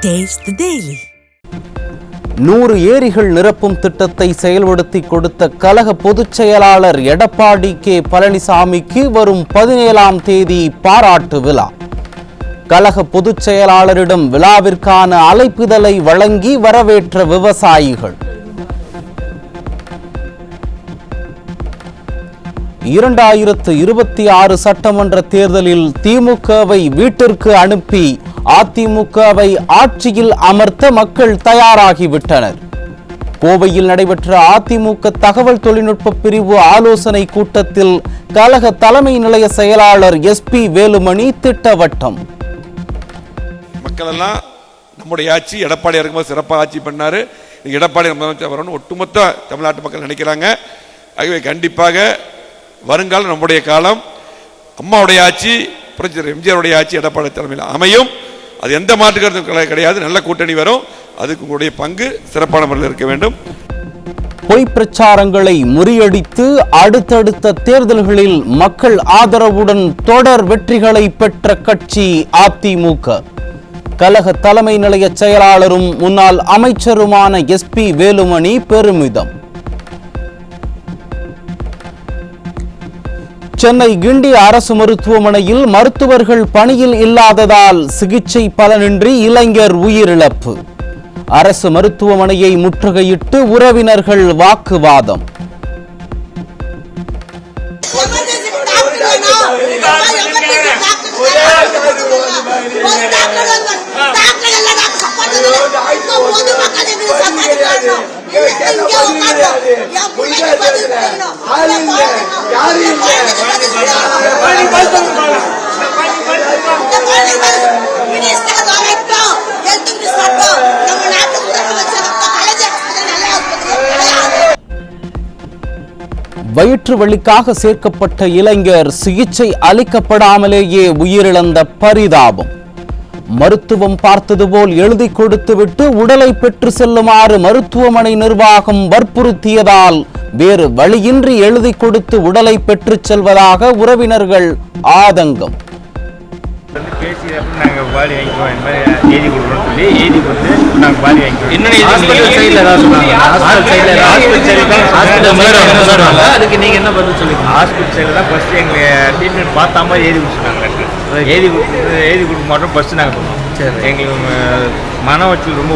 Taste the Daily. 100 ஏரிகள் நிரப்பும் திட்டத்தை செயல்படுத்தி கொடுத்த கழக பொதுச் செயலாளர் எடப்பாடி கே பழனிசாமிக்கு வரும் 17ஆம் தேதி பாராட்டு விழா. கழக பொதுச் செயலாளரிடம் விழாவிற்கான அழைப்பிதழை வழங்கி வரவேற்ற விவசாயிகள். 2026 சட்டமன்ற தேர்தலில் திமுகவை வீட்டிற்கு அனுப்பி அதிமுகவை ஆட்சியில் அமர்த்த மக்கள் தயாராகிவிட்டனர். கோவையில் நடைபெற்ற அதிமுக தகவல் தொழில்நுட்ப பிரிவு ஆலோசனை கூட்டத்தில் கழக தலைமை நிலைய செயலாளர் SP வேலுமணி திட்டவட்டம். மக்கள் எல்லாம் நம்முடைய ஆட்சி எடப்பாடி இருக்கும்போது சிறப்பாக ஆட்சி பண்ணாரு, எடப்பாடி முதலமைச்சர் வரணும் ஒட்டுமொத்த தமிழ்நாட்டு மக்கள் நினைக்கிறாங்க. ஆகவே கண்டிப்பாக வருங்காலம் நம்முடைய காலம், அம்மாவுடைய ஆட்சி, புரட்சியாளர் எம்ஜிஆருடைய ஆட்சி எடப்பாடி தலைமையில் அமையும். அது எந்த மாற்று கருத்தும் கிடையாது. நல்ல கூட்டணி வரும். அதுக்கு உங்களுடைய பங்கு சிறப்பான முறையில் இருக்க வேண்டும். பொய் பிரச்சாரங்களை முறியடித்து அடுத்தடுத்த தேர்தல்களில் மக்கள் ஆதரவுடன் தொடர் வெற்றிகளை பெற்ற கட்சி அதிமுக. கழக தலைமை நிலைய செயலாளரும் முன்னாள் அமைச்சருமான SP வேலுமணி பெருமிதம். சென்னை கிண்டி அரசு மருத்துவமனையில் மருத்துவர்கள் பணியில் இல்லாததால் சிகிச்சை பலனின்றி இளைஞர் உயிரிழப்பு. அரசு மருத்துவமனையை முற்றுகையிட்டு உறவினர்கள் வாக்குவாதம். வயிற்று வலிக்காக சேர்க்கப்பட்ட இளைஞர் சிகிச்சை அளிக்கப்படாமலேயே உயிரிழந்த பரிதாபம். மருத்துவம் பார்த்தது போல் எழுதி கொடுத்துவிட்டு உடலை பெற்று செல்லுமாறு மருத்துவமனை நிர்வாகம் வற்புறுத்தியதால் வேறு வழியின்றி எழுதி கொடுத்து உடலை பெற்று செல்வதாக உறவினர்கள் ஆதங்கம். எழுதி கொடுக்க மாட்டோம். ஃபஸ்ட்டு நாங்கள் போனோம். எங்களுக்கு மன வச்சல் ரொம்ப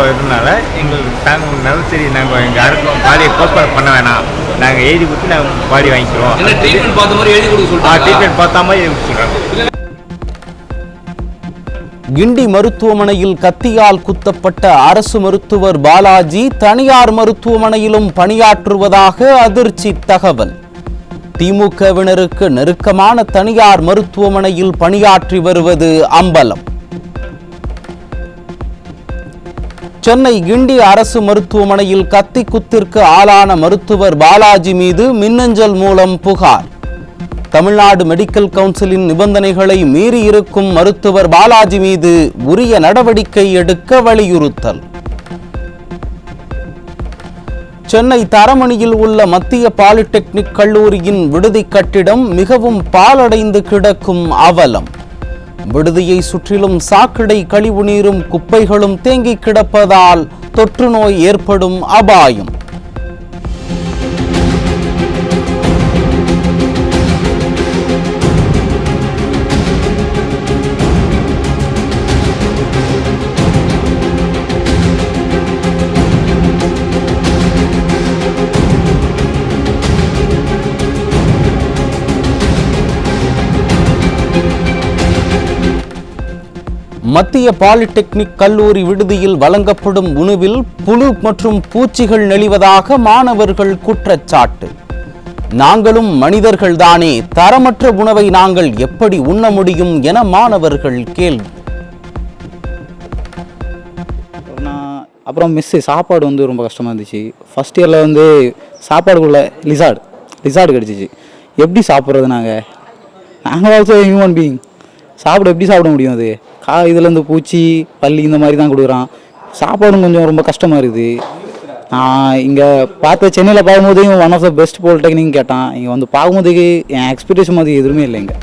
இருந்தனால எங்களுக்கு நாங்கள் நல்ல சரி நாங்கள் எங்கள் யாருக்கும் பாடியை போஸ்ட்பான் பண்ண வேணாம், நாங்கள் எழுதி கொடுத்து நாங்கள் பாடி வாங்கிக்கிறோம். ட்ரீட்மெண்ட் பார்த்த மாதிரி எழுதி சொல்கிறாங்க. கிண்டி மருத்துவமனையில் கத்தியால் குத்தப்பட்ட அரசு மருத்துவர் பாலாஜி தனியார் மருத்துவமனையிலும் பணியாற்றுவதாக அதிர்ச்சி தகவல். திமுகவினருக்கு நெருக்கமான தனியார் மருத்துவமனையில் பணியாற்றி வருவது அம்பலம். சென்னை கிண்டி அரசு மருத்துவமனையில் கத்தி குத்திற்கு ஆளான மருத்துவர் பாலாஜி மீது மின்னஞ்சல் மூலம் புகார். தமிழ்நாடு மெடிக்கல் கவுன்சிலின் நிபந்தனைகளை மீறி இருக்கும் மருத்துவர் பாலாஜி மீது உரிய நடவடிக்கை எடுக்க வலியுறுத்தல். சென்னை தரமணியில் உள்ள மத்திய பாலிடெக்னிக் கல்லூரியின் விடுதி கட்டிடம் மிகவும் பாழடைந்து கிடக்கும் அவலம். விடுதியை சுற்றிலும் சாக்கடை கழிவு நீரும் குப்பைகளும் தேங்கி கிடப்பதால் தொற்று நோய் ஏற்படும் அபாயம். மத்திய பாலிடெக்னிக் கல்லூரி விடுதியில் வழங்கப்படும் உணவில் புழு மற்றும் பூச்சிகள் நெளிவதாக மாணவர்கள் குற்றச்சாட்டு. நாங்களும் மனிதர்கள் தானே, தரமற்ற உணவை நாங்கள் எப்படி உண்ண முடியும் என மாணவர்கள் கேள்வி. அப்புறம் சாப்பாடு ரொம்ப கஷ்டமாக இருந்துச்சு. ஃபஸ்ட் இயரில் சாப்பாடுக்குள்ள லிசார்டு கிடச்சிச்சு. எப்படி சாப்பிட்றது? நாங்கள் ஆல்சோ ஹியூமன் பீயிங், எப்படி சாப்பிட முடியும்? அது இதுலேருந்து பூச்சி பள்ளி இந்த மாதிரி தான் கொடுக்குறான். சாப்பாடும் கொஞ்சம் ரொம்ப கஷ்டமாக இருக்குது. நான் இங்கே சென்னையில் பார்க்கும்போது one of the best polytechnic கேட்டான். இங்கே பார்க்கும்போது என் எக்ஸ்பெக்டேஷன் மாதிரி எதுவுமே இல்லை. இங்கே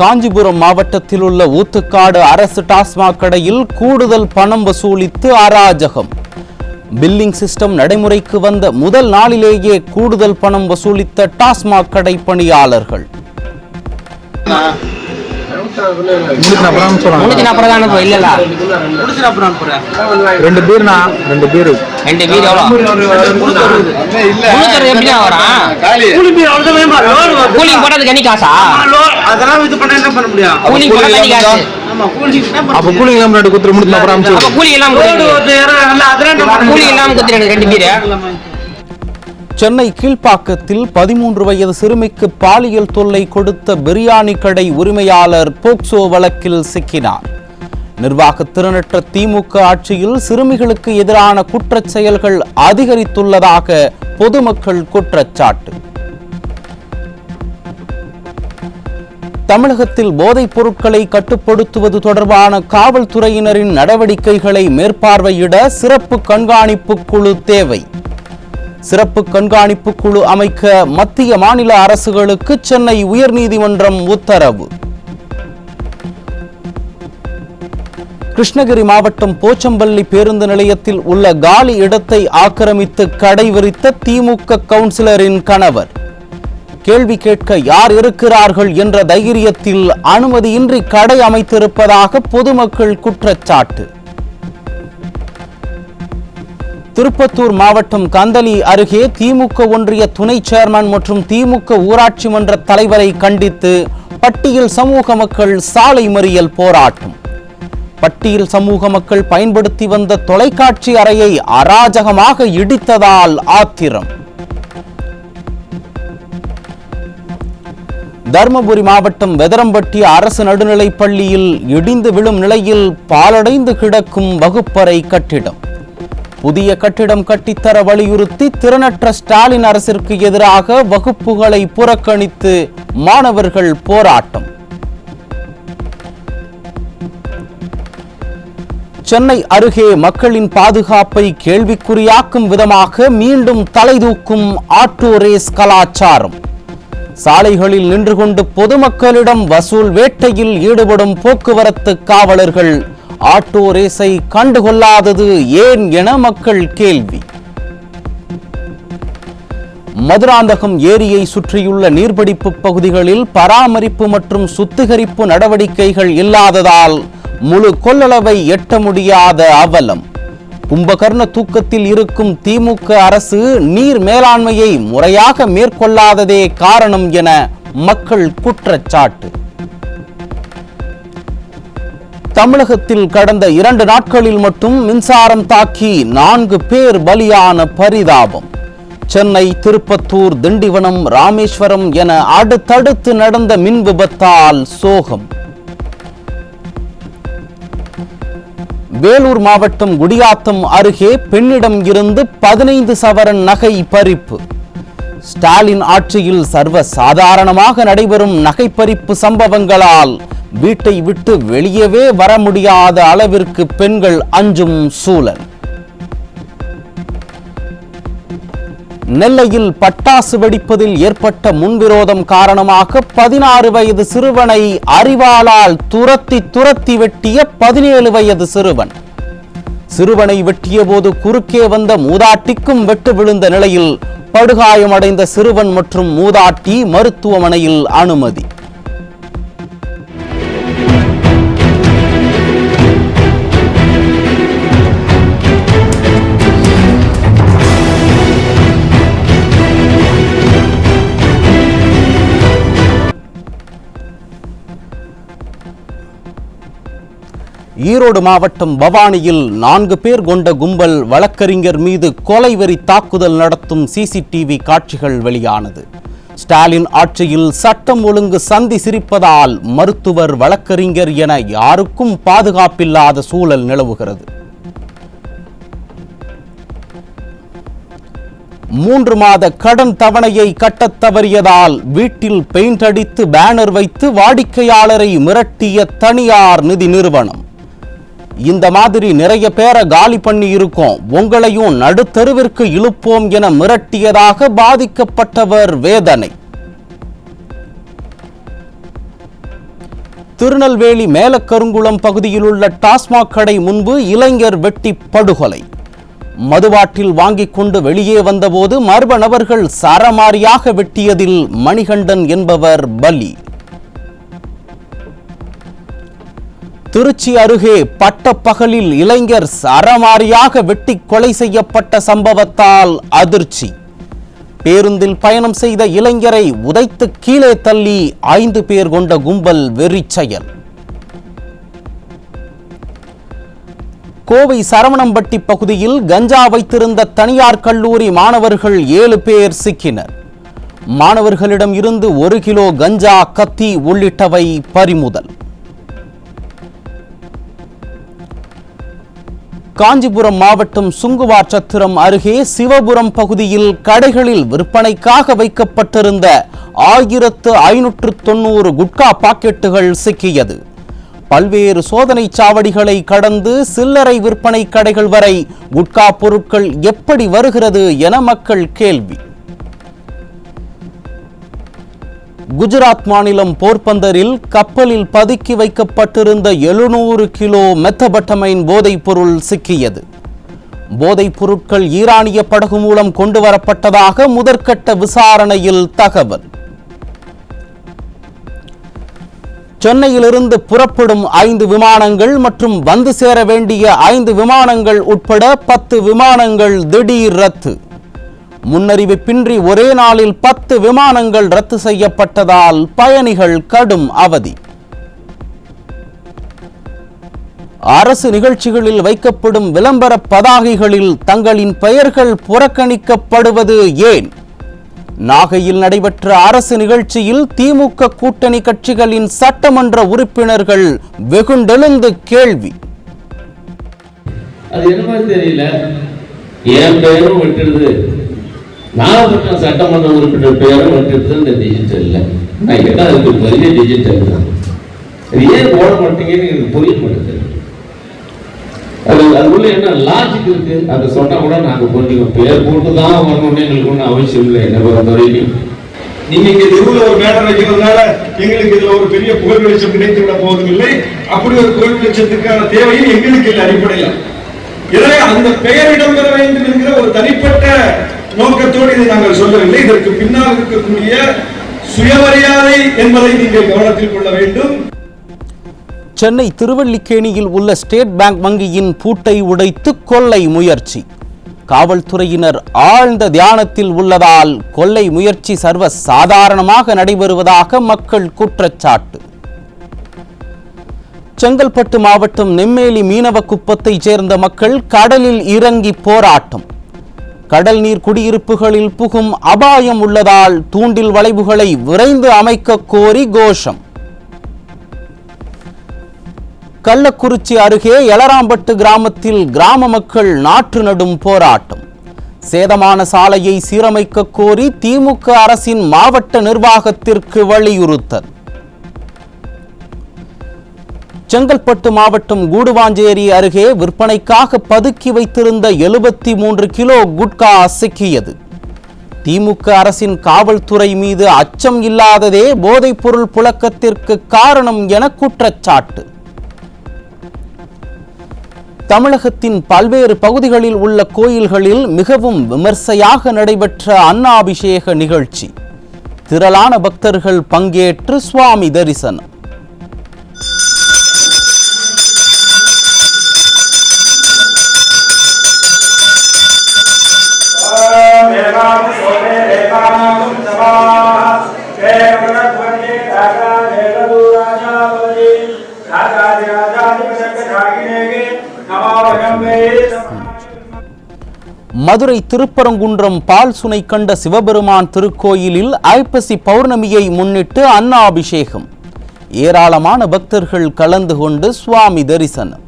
காஞ்சிபுரம் மாவட்டத்தில் உள்ள ஊத்துக்காடு அரசு டாஸ்மாக் கடையில் கூடுதல் பணம் வசூலித்து அராஜகம். பில்லிங் சிஸ்டம் நடைமுறைக்கு வந்த முதல் நாளிலேயே கூடுதல் பணம் வசூலித்த டாஸ்மாக் கடை பணியாளர்கள். சென்னை கீழ்ப்பாக்கத்தில் 13 வயது சிறுமிக்கு பாலியல் தொல்லை கொடுத்த பிரியாணி கடை உரிமையாளர் போக்சோ வழக்கில் சிக்கினார். நிர்வாக திறனற்ற திமுக ஆட்சியில் சிறுமிகளுக்கு எதிரான குற்றச் செயல்கள் அதிகரித்துள்ளதாக பொதுமக்கள் குற்றச்சாட்டு. தமிழகத்தில் போதைப் பொருட்களை கட்டுப்படுத்துவது தொடர்பான காவல்துறையினரின் நடவடிக்கைகளை மேற்பார்வையிட சிறப்பு கண்காணிப்பு குழு தேவை. சிறப்பு கண்காணிப்பு குழு அமைக்க மத்திய மாநில அரசுகளுக்கு சென்னை உயர்நீதிமன்றம் உத்தரவு. கிருஷ்ணகிரி மாவட்டம் போச்சம்பள்ளி பேருந்து நிலையத்தில் உள்ள காலி இடத்தை ஆக்கிரமித்து கடை விரித்த திமுக கவுன்சிலரின் கணவர். கேள்வி கேட்க யார் இருக்கிறார்கள் என்ற தைரியத்தில் அனுமதியின்றி கடை அமைத்திருப்பதாக பொதுமக்கள் குற்றச்சாட்டு. திருப்பத்தூர் மாவட்டம் கந்தளி அருகே திமுக ஒன்றிய துணை சேர்மன் மற்றும் திமுக ஊராட்சி மன்ற தலைவரை கண்டித்து பட்டியல் சமூக மக்கள் சாலை மறியல் போராட்டம். பட்டியல் சமூக மக்கள் பயன்படுத்தி வந்த தொலைக்காட்சி அறையை அராஜகமாக இடித்ததால் ஆத்திரம். தர்மபுரி மாவட்டம் வெதரம்பட்டி அரசு நடுநிலைப் பள்ளியில் இடிந்து விழும் நிலையில் பாழடைந்து கிடக்கும் வகுப்பறை கட்டிடம். புதிய கட்டிடம் கட்டித்தர வலியுறுத்தி திறனற்ற ஸ்டாலின் அரசிற்கு எதிராக வகுப்புகளை புறக்கணித்து மாணவர்கள் போராட்டம். சென்னை அருகே மக்களின் பாதுகாப்பை கேள்விக்குறியாக்கும் விதமாக மீண்டும் தலைதூக்கும் ஆட்டோ ரேஸ் கலாச்சாரம். சாலைகளில் நின்று கொண்டு பொதுமக்களிடம் வசூல் வேட்டையில் ஈடுபடும் போக்குவரத்து காவலர்கள் ஆட்டோ ரேஸை கண்டுகொள்ளாதது ஏன் என மக்கள் கேள்வி. மதுராந்தகம் ஏரியை சுற்றியுள்ள நீர்பிடிப்பு பகுதிகளில் பராமரிப்பு மற்றும் சுத்திகரிப்பு நடவடிக்கைகள் இல்லாததால் முழு கொள்ளளவை எட்ட முடியாத அவலம். கும்பகர்ண தூக்கத்தில் இருக்கும் திமுக அரசு நீர் மேலாண்மையை முறையாக மேற்கொள்ளாததே காரணம் என மக்கள் குற்றச்சாட்டு. தமிழகத்தில் கடந்த 2 நாட்களில் மட்டும் மின்சாரம் தாக்கி 4 பேர் பலியான பரிதாபம். சென்னை, திருப்பத்தூர், திண்டிவனம், ராமேஸ்வரம் என அடுத்தடுத்து நடந்த மின் விபத்தால் சோகம். வேலூர் மாவட்டம் குடியாத்தம் அருகே பெண்ணிடம் இருந்து 15 சவரன் நகை பறிப்பு. ஸ்டாலின் ஆட்சியில் சர்வ சாதாரணமாக நடைபெறும் நகை பறிப்பு சம்பவங்களால் வீட்டை விட்டு வெளியவே வர முடியாத அளவிற்கு பெண்கள் அஞ்சும் சூழல். நெல்லையில் பட்டாசு வெடிப்பதில் ஏற்பட்ட முன்விரோதம் காரணமாக 16 வயது சிறுவனை அரிவாளால் துரத்தி வெட்டிய 17 வயது சிறுவன். சிறுவனை வெட்டிய போது குறுக்கே வந்த மூதாட்டிக்கும் வெட்டு விழுந்த நிலையில் படுகாயமடைந்த சிறுவன் மற்றும் மூதாட்டி மருத்துவமனையில் அனுமதி. ஈரோடு மாவட்டம் பவானியில் 4 பேர் கொண்ட கும்பல் வழக்கறிஞர் மீது கொலைவெறி தாக்குதல் நடத்தும் சிசிடிவி காட்சிகள் வெளியானது. ஸ்டாலின் ஆட்சியில் சட்டம் ஒழுங்கு சந்தி சிரிப்பதால் மருத்துவர், வழக்கறிஞர் என யாருக்கும் பாதுகாப்பில்லாத சூழல் நிலவுகிறது. 3 மாத கடன் தவணையை கட்டத் தவறியதால் வீட்டில் பெயிண்ட் அடித்து பேனர் வைத்து வாடிக்கையாளரை மிரட்டிய தனியார் நிதி நிறுவனம். இந்த மாதிரி நிறைய பேரை காலி பண்ணி இருக்கோம், உங்களையும் நடுத்தருவிற்கு இழுப்போம் என மிரட்டியதாக பாதிக்கப்பட்டவர் வேதனை. திருநெல்வேலி மேலக்கருங்குளம் பகுதியில் உள்ள டாஸ்மாக் கடை முன்பு இளைஞர் வெட்டி படுகொலை. மதுபாட்டில் வாங்கிக் கொண்டு வெளியே வந்தபோது மர்ம நபர்கள் சரமாரியாக வெட்டியதில் மணிகண்டன் என்பவர் பலி. திருச்சி அருகே பட்டப்பகலில் இளைஞர் சரமாரியாக வெட்டி கொலை செய்யப்பட்ட சம்பவத்தால் அதிர்ச்சி. பேருந்தில் பயணம் செய்த இளைஞரை உதைத்து கீழே தள்ளி 5 பேர் கொண்ட கும்பல் வெறிச்செயல். கோவை சரவணம்பட்டி பகுதியில் கஞ்சா வைத்திருந்த தனியார் கல்லூரி மாணவர்கள் 7 பேர் சிக்கினர். மாணவர்களிடம் இருந்து 1 கிலோ கஞ்சா, கத்தி உள்ளிட்டவை பறிமுதல். காஞ்சிபுரம் மாவட்டம் சுங்குவார் சத்திரம் அருகே சிவபுரம் பகுதியில் கடைகளில் விற்பனைக்காக வைக்கப்பட்டிருந்த 1590 குட்கா பாக்கெட்டுகள் சிக்கியது. பல்வேறு சோதனை சாவடிகளை கடந்து சில்லறை விற்பனை கடைகள் வரை குட்கா பொருட்கள் எப்படி வருகிறது என மக்கள் கேள்வி. குஜராத் மாநிலம் போர்பந்தரில் கப்பலில் பதுக்கி வைக்கப்பட்டிருந்த 700 கிலோ மெத்தபட்டமைன் போதைப் பொருள் சிக்கியது. போதைப் பொருட்கள் ஈரானிய படகு மூலம் கொண்டு வரப்பட்டதாக முதற்கட்ட விசாரணையில் தகவல். சென்னையிலிருந்து புறப்படும் 5 விமானங்கள் மற்றும் வந்து சேர வேண்டிய 5 விமானங்கள் உட்பட 10 விமானங்கள் திடீர் ரத்து. முன்னறிவிப்பின்றி ஒரே நாளில் 10 விமானங்கள் ரத்து செய்யப்பட்டதால் பயணிகள் கடும் அவதி. அரசு நிகழ்ச்சிகளில் வைக்கப்படும் விளம்பர பதாகைகளில் தங்களின் பெயர்கள் புறக்கணிக்கப்படுவது ஏன்? நாகையில் நடைபெற்ற அரசு நிகழ்ச்சியில் திமுக கூட்டணி கட்சிகளின் சட்டமன்ற உறுப்பினர்கள் வெகுண்டெழுந்து கேள்வி. அது என்னமா தெரியல, என் பெயரும் விட்டுடுது, நாகப்பட்டினம் சட்டமன்ற உறுப்பினர் பெயரும் விட்டுடுது. இந்த டிஜிட்டல்ல நான் கேட்டா அதுக்கு பெரிய டிஜிட்டல் தான். அது ஏன் போட மாட்டீங்கன்னு எனக்கு புரிய மாட்டேங்குது. அதுக்குள்ள என்ன லாஜிக் இருக்கு? அதை சொன்னா கூட நாங்க புரிஞ்சுக்கோம். பெயர் போட்டு தான் வரணும்னு எங்களுக்கு ஒன்றும் அவசியம் இல்லை. என்ன பொறுத்தவரைக்கும் நீங்க இங்க தெருவில் ஒரு மேடை வைக்கிறதுனால எங்களுக்கு இதுல ஒரு பெரிய புகழ் வெளிச்சம் கிடைத்து விட போவதில்லை. அப்படி ஒரு புகழ் வெளிச்சத்துக்கான தேவையும் எங்களுக்கு இல்லை அடிப்படையில். எனவே அந்த பெயர் இடம்பெற வேண்டும் என்கிற ஒரு தனிப்பட்ட நோக்கத்தோடு இதை நாங்கள் சொல்லவில்லை. இதற்கு பின்னால் இருக்கக்கூடிய சுயமரியாதை என்பதை நீங்கள் கவனத்தில் கொள்ள வேண்டும். சென்னை திருவல்லிக்கேணியில் உள்ள ஸ்டேட் பேங்க் வங்கியின் பூட்டை உடைத்து கொள்ளை முயற்சி. காவல்துறையினர் ஆழ்ந்த தியானத்தில் உள்ளதால் கொள்ளை முயற்சி சர்வ சாதாரணமாக நடைபெறுவதாக மக்கள் குற்றச்சாட்டு. செங்கல்பட்டு மாவட்டம் நெம்மேலி மீனவ குப்பத்தை சேர்ந்த மக்கள் கடலில் இறங்கி போராட்டம். கடல் நீர் குடியிருப்புகளில் புகும் அபாயம் உள்ளதால் தூண்டில் வளைவுகளை விரைந்து அமைக்க கோரி கோஷம். கள்ளக்குறிச்சி அருகே எலராம்பட்டு கிராமத்தில் கிராம மக்கள் நாற்று நடும் போராட்டம். சேதமான சாலையை சீரமைக்க கோரி திமுக அரசின் மாவட்ட நிர்வாகத்திற்கு வலியுறுத்தல். செங்கல்பட்டு மாவட்டம் கூடுவாஞ்சேரி அருகே விற்பனைக்காக பதுக்கி வைத்திருந்த 73 கிலோ குட்கா சிக்கியது. திமுக அரசின் காவல்துறை மீது அச்சம் இல்லாததே போதைப்பொருள் புழக்கத்திற்கு காரணம் என குற்றச்சாட்டு. தமிழகத்தின் பல்வேறு பகுதிகளில் உள்ள கோயில்களில் மிகவும் விமர்சையாக நடைபெற்ற அன்னாபிஷேக நிகழ்ச்சி. திரளான பக்தர்கள் பங்கேற்று சுவாமி தரிசனம். மதுரை திருப்பரங்குன்றம் பால் சுனை கண்ட சிவபெருமான் திருக்கோயிலில் ஐப்பசி பௌர்ணமியை முன்னிட்டு அன்னாபிஷேகம். ஏராளமான பக்தர்கள் கலந்து கொண்டு சுவாமி தரிசனம்.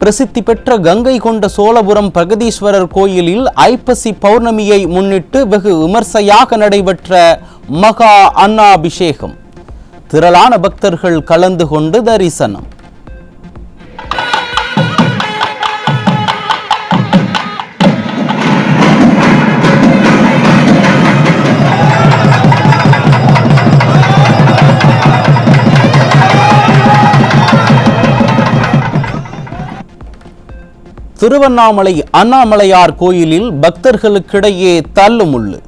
பிரசித்தி பெற்ற கங்கை கொண்ட சோழபுரம் பிரகதீஸ்வரர் கோயிலில் ஐப்பசி பௌர்ணமியை முன்னிட்டு வெகு விமர்சையாக நடைபெற்ற மகா அன்னாபிஷேகம். திரளான பக்தர்கள் கலந்து கொண்டு தரிசனம். திருவண்ணாமலை அண்ணாமலையார் கோயிலில் பக்தர்களுக்கிடையே தள்ளுமுள்ளு.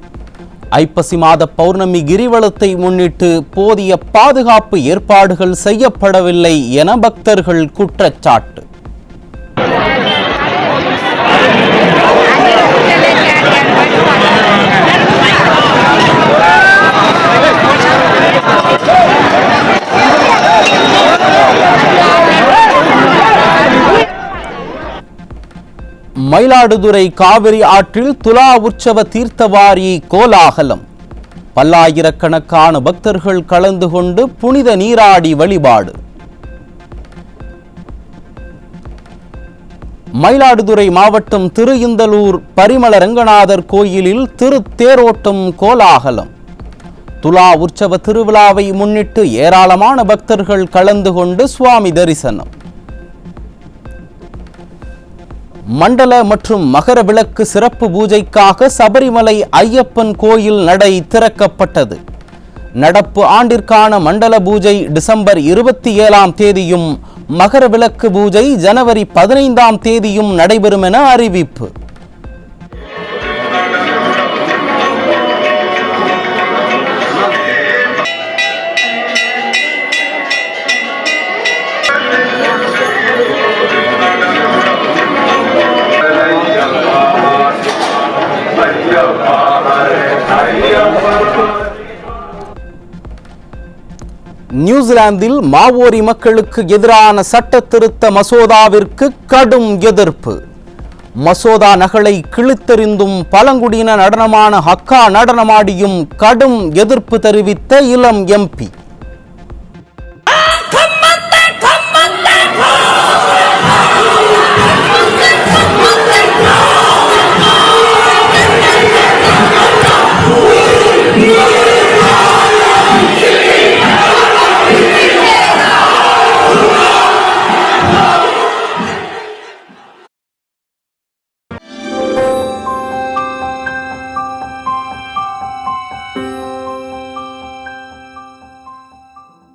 ஐப்பசி மாத பௌர்ணமி கிரிவலத்தை முன்னிட்டு போதிய பாதுகாப்பு ஏற்பாடுகள் செய்யப்படவில்லை என பக்தர்கள் குற்றச்சாட்டு. மயிலாடுதுறை காவிரி ஆற்றில் துலா உற்சவ தீர்த்தவாரி கோலாகலம். பல்லாயிரக்கணக்கான பக்தர்கள் கலந்து கொண்டு புனித நீராடி வழிபாடு. மயிலாடுதுறை மாவட்டம் திரு இந்தலூர் பரிமள ரங்கநாதர் கோயிலில் திருத்தேரோட்டம் கோலாகலம். துலா உற்சவ திருவிழாவை முன்னிட்டு ஏராளமான பக்தர்கள் கலந்து கொண்டு சுவாமி தரிசனம். மண்டல மற்றும் மகர விளக்கு சிறப்பு பூஜைக்காக சபரிமலை ஐயப்பன் கோயில் நடை திறக்கப்பட்டது. நடப்பு ஆண்டிற்கான மண்டல பூஜை டிசம்பர் 27ஆம் தேதியும் மகர விளக்கு பூஜை ஜனவரி 15ஆம் தேதியும் நடைபெறும் என அறிவிப்பு. நியூசிலாந்தில் மாவோரி மக்களுக்கு எதிரான சட்ட திருத்த மசோதாவிற்கு கடும் எதிர்ப்பு. மசோதா நகலை கிழித்தெறிந்தும் பழங்குடியின நடனமான ஹக்கா நடனமாடியும் கடும் எதிர்ப்பு தெரிவித்த இளம் எம்பி.